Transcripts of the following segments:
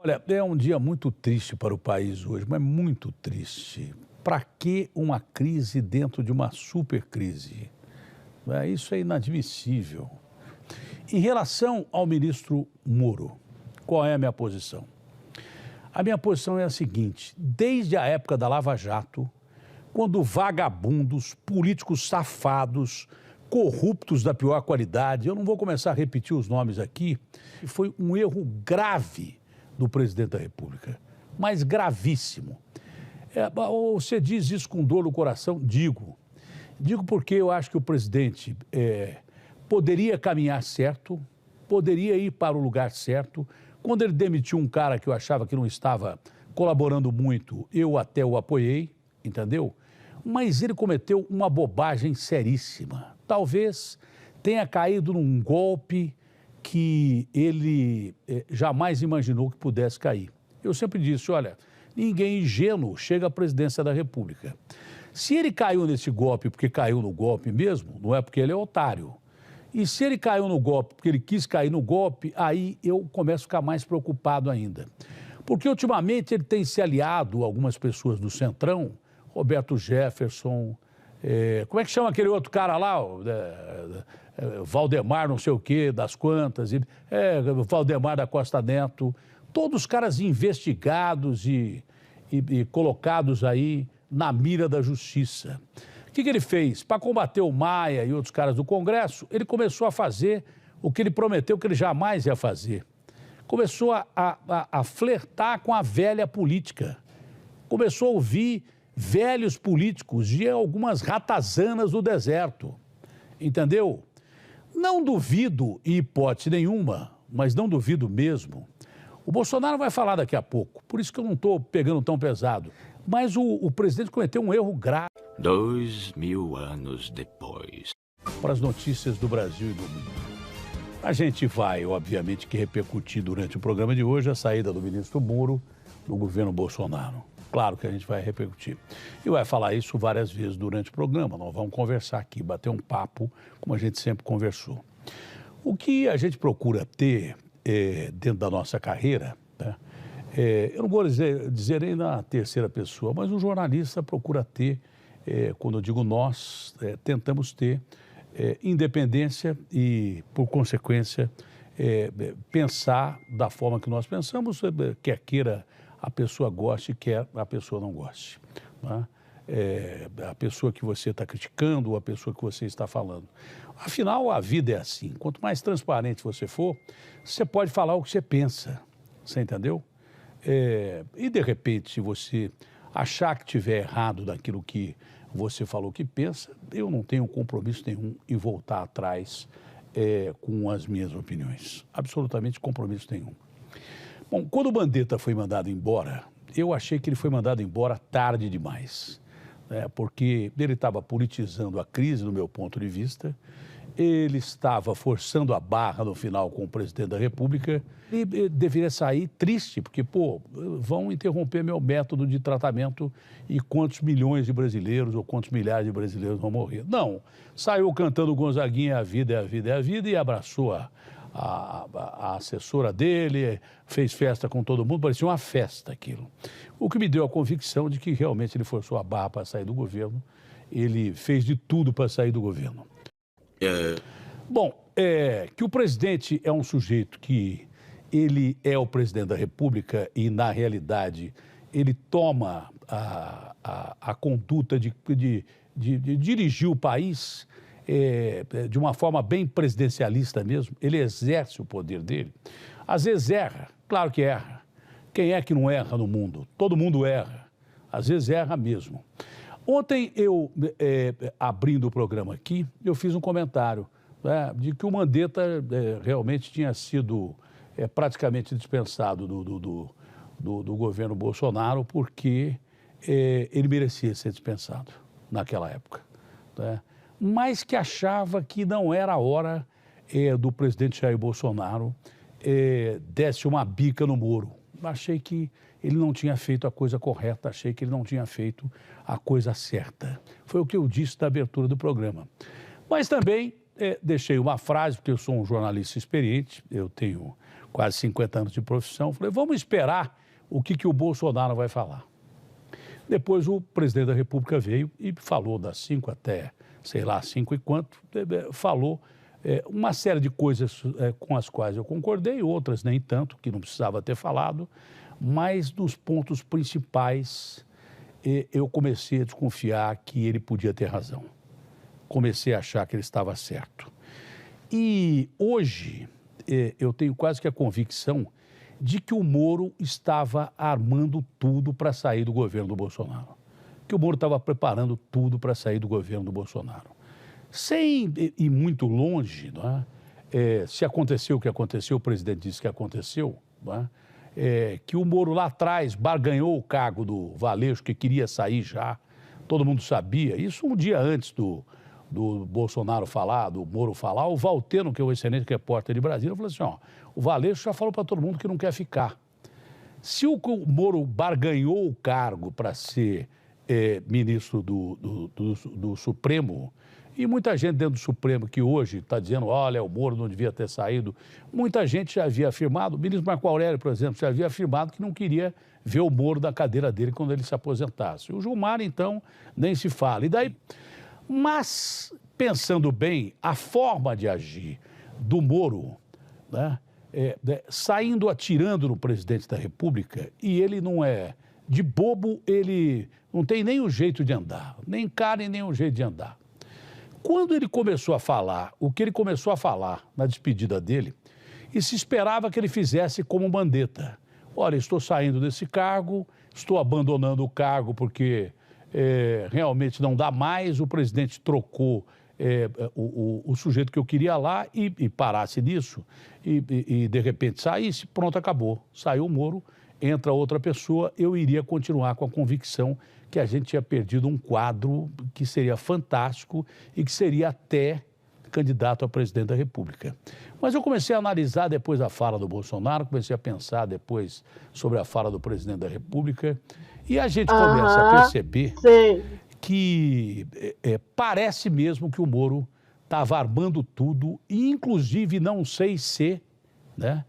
Olha, é um dia muito triste para o país hoje, mas muito triste. Para que uma crise dentro de uma super crise? Isso é inadmissível. Em relação ao ministro Moro, qual é a minha posição? A minha posição é a seguinte: desde a época da Lava Jato, quando vagabundos, políticos safados, corruptos da pior qualidade, eu não vou começar a repetir os nomes aqui, foi um erro grave do presidente da República, mas gravíssimo. Você diz isso com dor no coração? Digo porque eu acho que o presidente poderia caminhar certo, poderia ir para o lugar certo. Quando ele demitiu um cara que eu achava que não estava colaborando muito, eu até o apoiei, entendeu? Mas ele cometeu uma bobagem seríssima. Talvez tenha caído num golpe que ele jamais imaginou que pudesse cair. Eu sempre disse, olha, ninguém ingênuo chega à presidência da República. Se ele caiu nesse golpe porque caiu no golpe mesmo, não é porque ele é otário. E se ele caiu no golpe porque ele quis cair no golpe, aí eu começo a ficar mais preocupado ainda. Porque ultimamente ele tem se aliado a algumas pessoas do Centrão, Roberto Jefferson, como é que chama aquele outro cara lá? Valdemar não sei o quê, das quantas, Valdemar da Costa Neto, todos os caras investigados e colocados aí na mira da justiça. O que ele fez? Para combater o Maia e outros caras do Congresso, ele começou a fazer o que ele prometeu que ele jamais ia fazer. Começou a flertar com a velha política. Começou a ouvir velhos políticos de algumas ratazanas do deserto. Entendeu? Não duvido, em hipótese nenhuma, mas não duvido mesmo. O Bolsonaro vai falar daqui a pouco, por isso que eu não estou pegando tão pesado. Mas o presidente cometeu um erro grave. 2000 anos depois. Para as notícias do Brasil e do mundo. A gente vai, obviamente, que repercutir durante o programa de hoje a saída do ministro Moro do governo Bolsonaro. Claro que a gente vai repercutir. E vai falar isso várias vezes durante o programa. Nós vamos conversar aqui, bater um papo, como a gente sempre conversou. O que a gente procura ter dentro da nossa carreira, né? Eu não vou dizer nem na terceira pessoa, mas um jornalista procura ter, quando eu digo nós, tentamos ter independência e, por consequência, pensar da forma que nós pensamos, quer queira a pessoa goste, quer a pessoa não goste, né? A pessoa que você está criticando ou a pessoa que você está falando. Afinal, a vida é assim. Quanto mais transparente você for, você pode falar o que você pensa. Você entendeu? E, de repente, se você achar que estiver errado daquilo que você falou que pensa, eu não tenho compromisso nenhum em voltar atrás com as minhas opiniões. Absolutamente compromisso nenhum. Bom, quando o Mandetta foi mandado embora, eu achei que ele foi mandado embora tarde demais, né? Porque ele estava politizando a crise, do meu ponto de vista, ele estava forçando a barra no final com o presidente da República e deveria sair triste, porque, vão interromper meu método de tratamento e quantos milhões de brasileiros ou quantos milhares de brasileiros vão morrer. Não, saiu cantando Gonzaguinha, a vida é a vida é a vida, e abraçou a assessora dele, fez festa com todo mundo, parecia uma festa aquilo. O que me deu a convicção de que realmente ele forçou a barra para sair do governo, ele fez de tudo para sair do governo. Bom, que o presidente é um sujeito que ele é o presidente da República e, na realidade, ele toma a conduta de dirigir o país de uma forma bem presidencialista mesmo. Ele exerce o poder dele. Às vezes erra, claro que erra. Quem é que não erra no mundo? Todo mundo erra. Às vezes erra mesmo. Ontem eu, abrindo o programa aqui, eu fiz um comentário, né, de que o Mandetta realmente tinha sido praticamente dispensado do governo Bolsonaro porque ele merecia ser dispensado naquela época, né? Mas que achava que não era a hora do presidente Jair Bolsonaro desse uma bica no Moro. Achei que ele não tinha feito a coisa correta, achei que ele não tinha feito a coisa certa. Foi o que eu disse na abertura do programa. Mas também deixei uma frase, porque eu sou um jornalista experiente, eu tenho quase 50 anos de profissão. Falei, vamos esperar o que o Bolsonaro vai falar. Depois o presidente da República veio e falou das 5 até, sei lá, 5 e quanto, falou uma série de coisas com as quais eu concordei, outras nem tanto, que não precisava ter falado, mas nos pontos principais eu comecei a desconfiar que ele podia ter razão. Comecei a achar que ele estava certo. E hoje eu tenho quase que a convicção de que o Moro estava armando tudo para sair do governo do Bolsonaro. Que o Moro estava preparando tudo para sair do governo do Bolsonaro. Sem ir muito longe, não é? Se aconteceu o que aconteceu, o presidente disse que aconteceu, não é? Que o Moro lá atrás barganhou o cargo do Valeixo, que queria sair já, todo mundo sabia. Isso um dia antes do Bolsonaro falar, do Moro falar, o Valteno, que é o excelente repórter de Brasília, falou assim, ó, o Valeixo já falou para todo mundo que não quer ficar. Se o Moro barganhou o cargo para ser ministro do Supremo, e muita gente dentro do Supremo que hoje está dizendo, olha, o Moro não devia ter saído, muita gente já havia afirmado, o ministro Marco Aurélio, por exemplo, já havia afirmado que não queria ver o Moro da cadeira dele quando ele se aposentasse. O Gilmar, então, nem se fala. E daí... Mas, pensando bem, a forma de agir do Moro, né, saindo atirando no presidente da República, e ele não é de bobo, ele não tem nem o jeito de andar, nem cara e nem o jeito de andar. Quando ele começou a falar, o que ele começou a falar na despedida dele, e se esperava que ele fizesse como Mandetta. Olha, estou saindo desse cargo, estou abandonando o cargo porque... realmente não dá mais, o presidente trocou o sujeito que eu queria lá e parasse nisso e de repente saísse, pronto, acabou. Saiu o Moro, entra outra pessoa, eu iria continuar com a convicção que a gente tinha perdido um quadro que seria fantástico e que seria até candidato a presidente da República. Mas eu comecei a analisar depois a fala do Bolsonaro, comecei a pensar depois sobre a fala do presidente da República e a gente começa a perceber que parece mesmo que o Moro estava armando tudo e inclusive não sei se, né,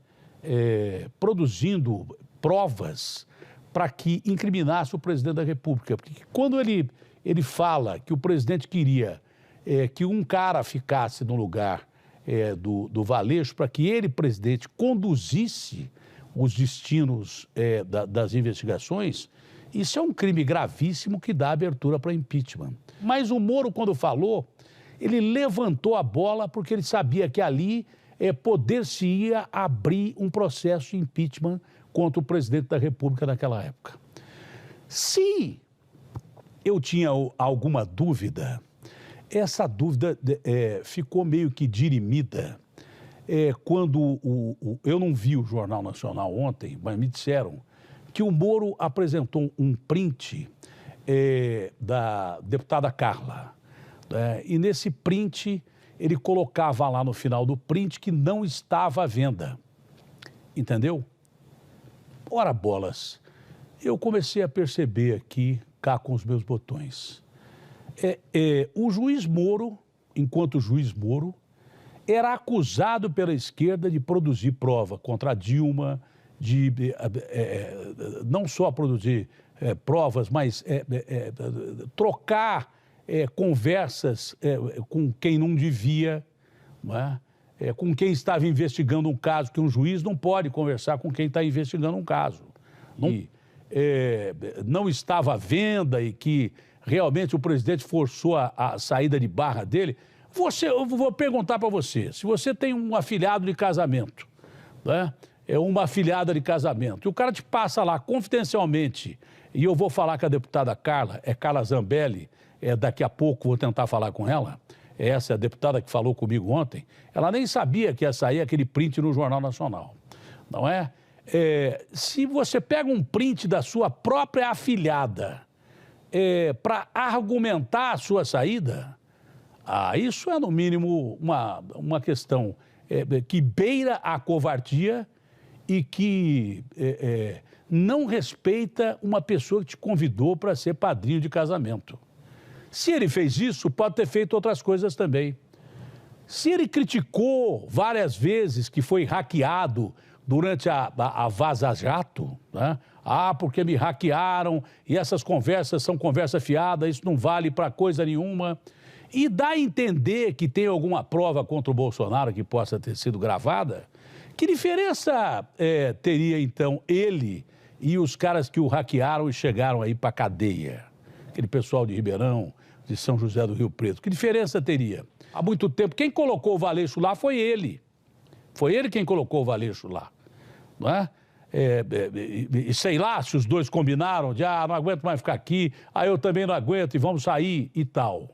produzindo provas para que incriminasse o presidente da República. Porque quando ele fala que o presidente queria que um cara ficasse no lugar do Valeixo para que ele, presidente, conduzisse os destinos das investigações, isso é um crime gravíssimo que dá abertura para impeachment. Mas o Moro, quando falou, ele levantou a bola porque ele sabia que ali poder-se-ia abrir um processo de impeachment contra o presidente da República naquela época. Se eu tinha alguma dúvida, essa dúvida ficou meio que dirimida quando eu não vi o Jornal Nacional ontem, mas me disseram que o Moro apresentou um print da deputada Carla. E nesse print, ele colocava lá no final do print que não estava à venda. Entendeu? Ora bolas, eu comecei a perceber aqui, cá com os meus botões, o juiz Moro, enquanto juiz Moro, era acusado pela esquerda de produzir prova contra a Dilma, não só produzir provas, mas trocar conversas com quem não devia, não é? Com quem estava investigando um caso, que um juiz não pode conversar com quem está investigando um caso. Não estava à venda e que realmente o presidente forçou a saída de barra dele. Eu vou perguntar para você, se você tem um afilhado de casamento, né? Uma afilhada de casamento, e o cara te passa lá confidencialmente, e eu vou falar com a deputada Carla, Carla Zambelli, daqui a pouco vou tentar falar com ela, essa é a deputada que falou comigo ontem, ela nem sabia que ia sair aquele print no Jornal Nacional, não é? Se você pega um print da sua própria afilhada para argumentar a sua saída, isso é, no mínimo, uma questão que beira a covardia e que não respeita uma pessoa que te convidou para ser padrinho de casamento. Se ele fez isso, pode ter feito outras coisas também. Se ele criticou várias vezes que foi hackeado durante a Vaza Jato, né? Ah, porque me hackearam e essas conversas são conversa fiada, isso não vale para coisa nenhuma. E dá a entender que tem alguma prova contra o Bolsonaro que possa ter sido gravada. Que diferença teria, então, ele e os caras que o hackearam e chegaram aí para a cadeia? Aquele pessoal de Ribeirão, de São José do Rio Preto. Que diferença teria? Há muito tempo, quem colocou o Valeixo lá foi ele. Foi ele quem colocou o Valeixo lá. Não é? E sei lá se os dois combinaram de, não aguento mais ficar aqui, eu também não aguento e vamos sair e tal.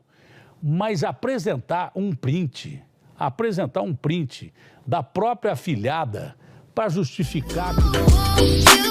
Mas apresentar um print da própria afilhada para justificar que...